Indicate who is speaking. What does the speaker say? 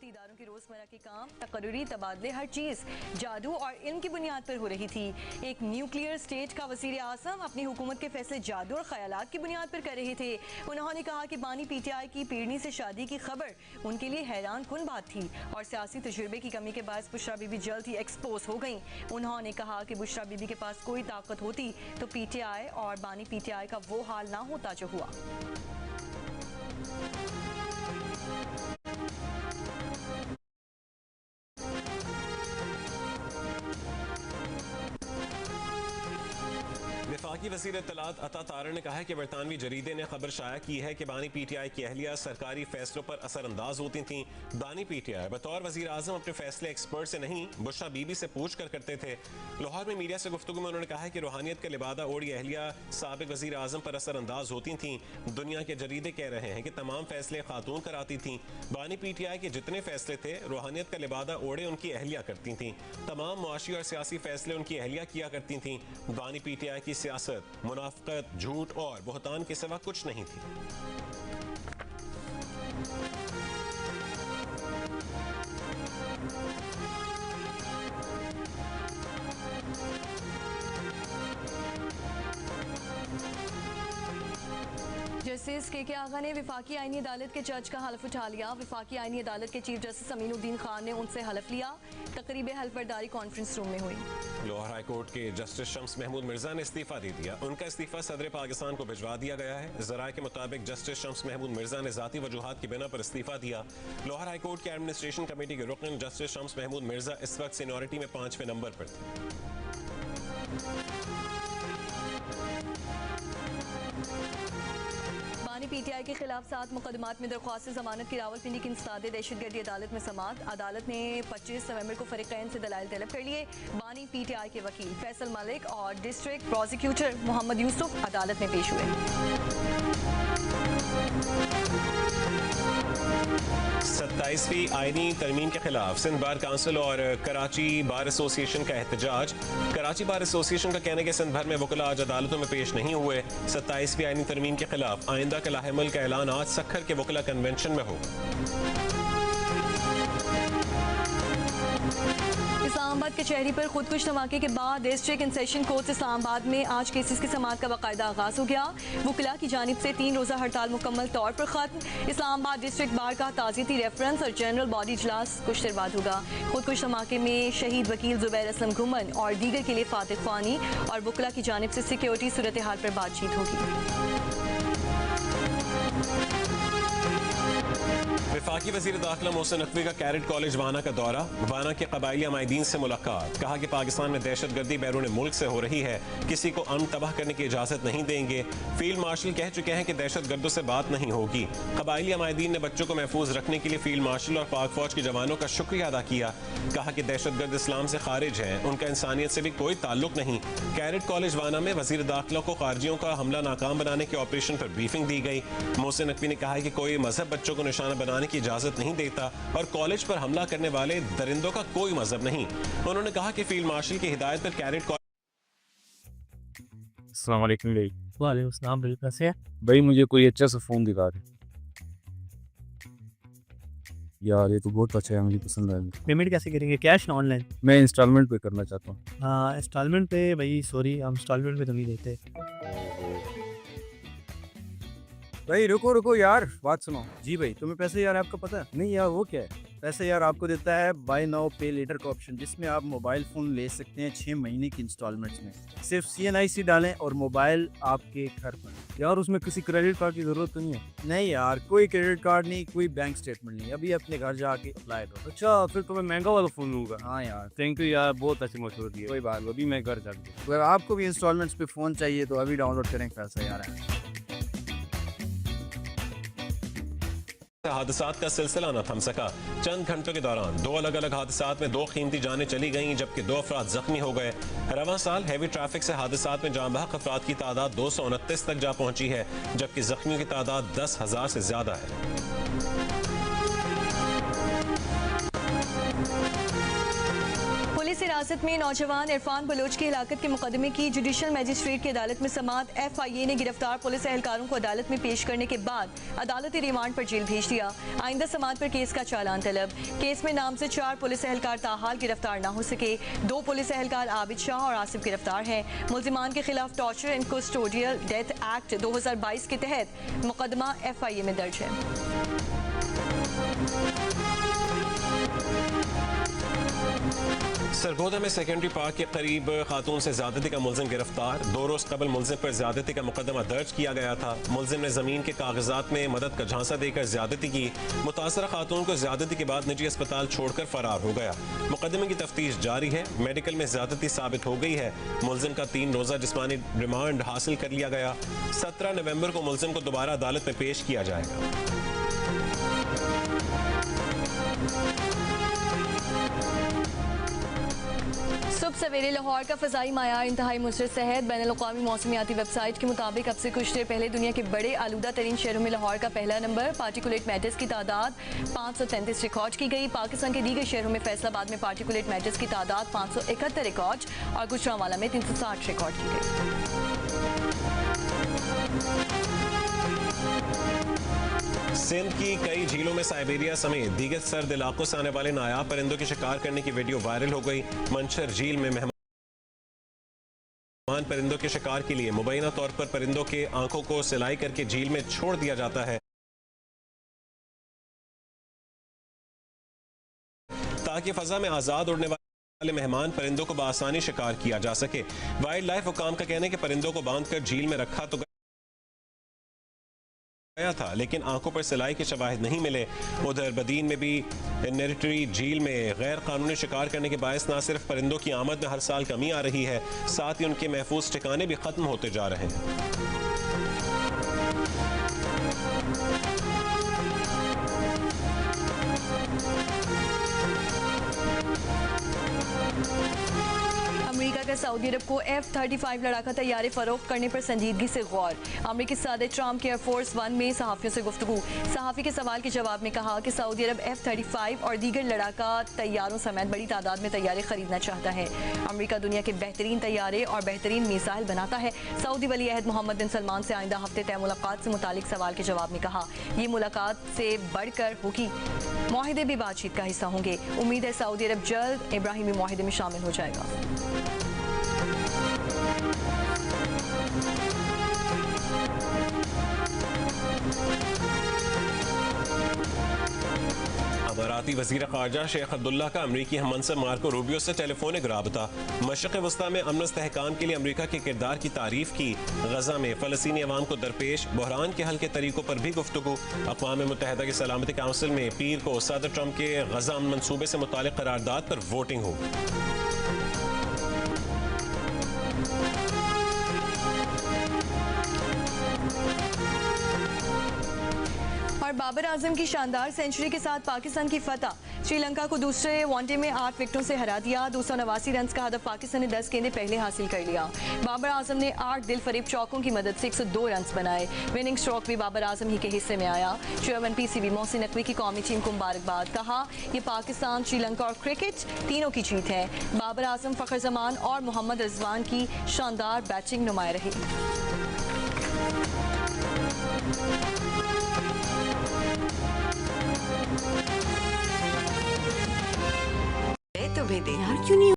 Speaker 1: तालीमाती इदारों के रोजमर्रा के काम, तकर्रुरी तबादले, हर चीज जादू और इल्म की बुनियाद पर हो रही थी। एक न्यूक्लियर स्टेट का वज़ीर आज़म अपनी हुकूमत के फैसले जादू और ख्यालात की बुनियाद पर कर रहे थे। उन्होंने कहा कि बानी PTI की पीढ़ी से शादी की खबर उनके लिए हैरान कुन बात थी और सियासी तजुर्बे की कमी के बायस बुशरा बीबी जल्द ही एक्सपोज हो गई। उन्होंने कहा कि बुशरा बीबी के पास कोई ताकत होती तो PTI और बानी PTI का वो हाल ना होता जो हुआ।
Speaker 2: वफाकी वज़ीर इत्तलात अता तारा ने कहा है कि बरतानवी जरीदे ने खबर शाया की है कि बानी PTI की अहलिया सरकारी फैसलों पर असरअंदाज होती थीं। बानी PTI बतौर वज़ीर आज़म अपने फैसले एक्सपर्ट से नहीं बुशरा बीबी से पूछ कर करते थे। लाहौर में मीडिया से गुफ्तगू में उन्होंने कहा है कि रूहानियत का लिबादा ओढ़ी अहलिया साबिक वज़ीर आज़म पर असरअंदाज होती थीं। दुनिया के जरीदे कह रहे हैं कि तमाम फैसले खातून कराती थीं। बानी PTI के जितने फैसले थे रूहानियत का लिबादा ओढ़े उनकी अहलिया करती थीं। तमाम मुआशी और सियासी फैसले उनकी अहलिया किया करती थीं। बानी PTI की सियासत मुनाफिकत, झूठ और बुहतान के सिवा कुछ नहीं थी।
Speaker 1: जस्टिस KK आगा ने विफाकी आईनी अदालत के जज का हल्फ उठा लिया। विफाकी आईनी अदालत के चीफ जस्टिस अमीनुद्दीन खान ने उनसे हल्फ लिया। तकरीब हल्फबरदारी कॉन्फ्रेंस रूम में हुई।
Speaker 2: लाहौर हाई कोर्ट के जस्टिस शम्स महमूद मिर्जा ने इस्तीफा दे दिया। उनका इस्तीफा सदर पाकिस्तान को भिजवा दिया गया है। ज़राए के मुताबिक जस्टिस शम्स महमूद मिर्जा ने जाती वजूहात की बिना पर इस्तीफा दिया। लाहौर हाई कोर्ट के एडमिनिस्ट्रेशन कमेटी के रुकन जस्टिस शम्स महमूद मिर्जा इस वक्त सीनियरिटी में 5वें नंबर पर थे।
Speaker 1: बानी PTI के खिलाफ 7 मुकदमात में दरख्वास्त जमानत की रावलपिंडी की इंसदाद दहशतगर्दी अदालत में समात। अदालत ने 25 नवंबर को फरीकैन से दलाइल तलब कर लिए। बानी PTI के वकील फैसल मलिक और डिस्ट्रिक्ट प्रोसिक्यूटर मोहम्मद यूसुफ अदालत में पेश हुए।
Speaker 2: 27वीं आईनी तरमीम के खिलाफ सिंध बार काउंसिल और कराची बार एसोसिएशन का एहतजाज। कराची बार एसोसिएशन का कहना है कि सिंध भर में वकील आज अदालतों में पेश नहीं हुए। 27वीं आईनी तरमीम के खिलाफ आइंदा के लाहेमल का ऐलान आज सक्खर के वकीला कन्वेंशन में होगा।
Speaker 1: इस्लामाबाद कचहरी पर खुदकुश धमाके के बाद district and session court Islamabad में आज केसेस की समाअत का बाकायदा आगाज हो गया। वकीला की जानिब से 3 रोज़ा हड़ताल मुकम्मल तौर पर खत्म। इस्लामाबाद डिस्ट्रिक्ट बार का ताज़ियती रेफरेंस और जनरल बॉडी इजलास कुछ देर बाद होगा। खुदकुश धमाके में शहीद वकील जुबैर असलम घुमन और दीगर के लिए फातिह ख्वानी और वकीला की जानिब से सिक्योरिटी सूरत हाल पर बातचीत होगी।
Speaker 2: वफाकी वज़ीर दाखिला मोहसिन नकवी का कैरेट कॉलेज वाना का दौरा। वाना के कबायली अमायदीन से मुलाकात। कहा कि पाकिस्तान में दहशतगर्दी बैरून मुल्क से हो रही है, किसी को अमन तबाह करने की इजाज़त नहीं देंगे। फील्ड मार्शल कह चुके हैं कि दहशतगर्दों से बात नहीं होगी। कबायली अमायदीन ने बच्चों को महफूज रखने के लिए फील्ड मार्शल और पाक फौज के जवानों का शुक्रिया अदा किया। कहा कि दहशतगर्द इस्लाम से खारिज है, उनका इंसानियत से भी कोई ताल्लुक नहीं। कैरेट कॉलेज वाना में वज़ीर दाखिला को खारजियों का हमला नाकाम बनाने के ऑपरेशन पर ब्रीफिंग दी गई। मोहसिन नकवी ने कहा कि कोई मजहब बच्चों को निशाना बनाने की इजाजत नहीं देता और कॉलेज पर हमला करने वाले दरिंदों का कोई मजहब नहीं। उन्होंने कहा कि फील्ड मार्शल की हिदायत पर कैरेट
Speaker 3: अस्सलाम वालेकुम भाई।
Speaker 4: वालेकुम अस्सलाम भाई, कैसे हैं
Speaker 3: भाई मुझे कोई अच्छा सा फ़ोन दिखा दे यार, ये तो बहुत अच्छा है, मुझे पसंद आया।
Speaker 4: पेमेंट कैसे करेंगे, कैश या ऑनलाइन?
Speaker 3: मैं इंस्टॉलमेंट पे करना चाहता हूँ।
Speaker 4: हाँ इंस्टॉलमेंट पे भाई, सॉरी हम इंस्टॉलमेंट पे तो नहीं देते।
Speaker 3: भाई रुको रुको यार, बात सुनो।
Speaker 4: जी भाई, तुम्हें पैसे यार आपको पता है?
Speaker 3: नहीं यार, वो क्या है?
Speaker 4: पैसे यार आपको देता है बाय नाउ पे लेटर का ऑप्शन, जिसमें आप मोबाइल फ़ोन ले सकते हैं 6 महीने की इंस्टॉलमेंट्स में। सिर्फ CNIC डालें और मोबाइल आपके घर पर।
Speaker 3: यार उसमें किसी क्रेडिट कार्ड की ज़रूरत तो नहीं है?
Speaker 4: नहीं यार, कोई क्रेडिट कार्ड नहीं, कोई बैंक स्टेटमेंट नहीं, अभी अपने घर जाके अप्लाई करो।
Speaker 3: अच्छा, फिर तो मैं महंगा वाला फ़ोन लूँगा।
Speaker 4: हाँ यार,
Speaker 3: थैंक यू यार, बहुत अच्छी मशहूर दी है।
Speaker 4: कोई बात
Speaker 3: अभी मैं घर जाता हूँ।
Speaker 4: अगर आपको भी इंस्टॉलमेंट्स पे फ़ोन चाहिए तो अभी डाउनलोड करें, पैसा यार है।
Speaker 2: हादसात का सिलसिला न थम सका। चंद घंटों के दौरान 2 अलग अलग हादसात में 2 कीमती जानें चली गईं, जबकि 2 अफराद जख्मी हो गए। रवां साल हैवी ट्रैफिक से हादसात में जान बहक अफराद की तादाद 229 तक जा पहुंची है, जबकि जख्मियों की तादाद 10,000 से ज्यादा है।
Speaker 1: हिरासत में नौजवान इरफान बलोच की हिलाकत के मुकदमे की जुडिशल मजिस्ट्रेट की अदालत में समाअत। FIA ने गिरफ्तार पुलिस एहलकारों को अदालत में पेश करने के बाद अदालती रिमांड पर जेल भेज दिया। आइंदा समाअत पर केस का चालान तलब। केस में नामजद 4 पुलिस एहलकार ताहाल गिरफ्तार न हो सके। 2 पुलिस एहलकार आबिद शाह और आसिफ गिरफ्तार हैं। मुल्जिमान के खिलाफ torture and custodial death act 2022 के तहत मुकदमा FIA में दर्ज है।
Speaker 2: सरगोदा में सेकेंडरी पार्क के करीब खातून से ज्यादती का मुलजिम गिरफ्तार। 2 रोज कबल मुलजिम पर ज्यादती का मुकदमा दर्ज किया गया था। मुलजिम ने जमीन के कागजात में मदद का झांसा देकर ज्यादती की। मुतासरा खातून को ज्यादती के बाद निजी अस्पताल छोड़कर फरार हो गया। मुकदमे की तफ्तीश जारी है। मेडिकल में ज्यादती साबित हो गई है। मुलजिम का 3 रोजा जिस्मानी रिमांड हासिल कर लिया गया। 17 नवंबर को मुलजिम को दोबारा अदालत में पेश किया जाएगा।
Speaker 1: सुबह सवेरे लाहौर का फ़ज़ाई मायार इंतहाई मुसर सेहत। बैनुल-अक़वामी मौसमियाती वेबसाइट की मुताबिक अब से कुछ देर पहले दुनिया के बड़े आलूदा तरीन शहरों में लाहौर का पहला नंबर। पार्टिकुलेट मैटर्स की तादाद 533 रिकॉर्ड की गई। पाकिस्तान के दीगर शहरों में फैसलाबाद में पार्टिकुलेट मैटर्स की तादाद 571 रिकॉर्ड और गुजरांवाला में 360 रिकॉर्ड की गई।
Speaker 2: सिंध की कई झीलों में साइबेरिया समेत दीगर सर्द इलाकों से आने वाले नायाब परिंदों के शिकार करने की वीडियो वायरल हो गई। मंशर झील में मेहमान परिंदों के शिकार के लिए मुबैना तौर पर परिंदों के आंखों को सिलाई करके झील में छोड़ दिया जाता है ताकि फजा में आजाद उड़ने वाले मेहमान परिंदों को बआसानी शिकार किया जा सके। वाइल्ड लाइफ हुकाम का कहना है कि परिंदों को बांधकर झील में रखा तो गया था, लेकिन आंखों पर सिलाई के शवाहिद नहीं मिले। उधर बदीन में भी नेरिटरी झील में गैर कानूनी शिकार करने के बायस न सिर्फ परिंदों की आमद में हर साल कमी आ रही है, साथ ही उनके महफूज ठिकाने भी खत्म होते जा रहे हैं।
Speaker 1: अमेरिका का सऊदी अरब को F-35 लड़ाका तैयारे फरोख्त करने पर संजीदगी से गौर। अमेरिकी सदर ट्रंप के एयरफोर्स 1 में सहाफियों से गुफ्तगू। सहाफी के सवाल के जवाब में कहा कि सऊदी अरब F-35 और दीगर लड़ाका तैयारों समेत बड़ी तादाद में तैयारे खरीदना चाहता है। अमेरिका दुनिया के बेहतरीन तैयारे और बेहतरीन मिसाइल बनाता है। सऊदी वली अहद मोहम्मद बिन सलमान से आइंदा हफ्ते तय मुलाकात से मुतालिक सवाल के जवाब में कहा, ये मुलाकात से बढ़कर होगी। मुआहिदे भी बातचीत का हिस्सा होंगे। उम्मीद है सऊदी अरब जल्द इब्राहिमी मुआहिदे में शामिल हो जाएगा।
Speaker 2: अमाराती वज़ीर ख़ारजा शेख अब्दुल्ला का अमरीकी हममंसब मार्को रूबियो से टेलीफोनिक राबता। मशरिक़ वस्ता में अमन इस्तेहकाम के लिए अमरीका के किरदार की तारीफ की। गजा में फ़लस्तीनी अवाम को दरपेश बहरान के हल के तरीकों पर भी गुफ्तगू। अक़वाम मुत्तहिदा की सलामती काउंसिल में पीर को सदर ट्रंप के गजा मनसूबे से मुतालिक करारदाद पर वोटिंग होगी।
Speaker 1: और बाबर आजम की शानदार सेंचुरी के साथ पाकिस्तान की फतह। श्रीलंका को दूसरे वनडे में 8 विकेटों से हरा दिया। 289 रन का हदफ पाकिस्तान ने 10 गेंदें पहले हासिल कर लिया। बाबर आजम ने 8 दिल फरीब चौकों की मदद से 102 रन बनाए। विनिंग स्ट्रोक भी बाबर आजम ही के हिस्से में आया। चेयरमैन PCB मोहसिन नकवी की कौमी टीम को मुबारकबाद। कहा, ये पाकिस्तान, श्रीलंका और क्रिकेट तीनों की जीत है। बाबर आजम, फखर जमान और मोहम्मद रिजवान की शानदार बैटिंग नुमाया रही।
Speaker 5: तो भी दे यार क्यों नहीं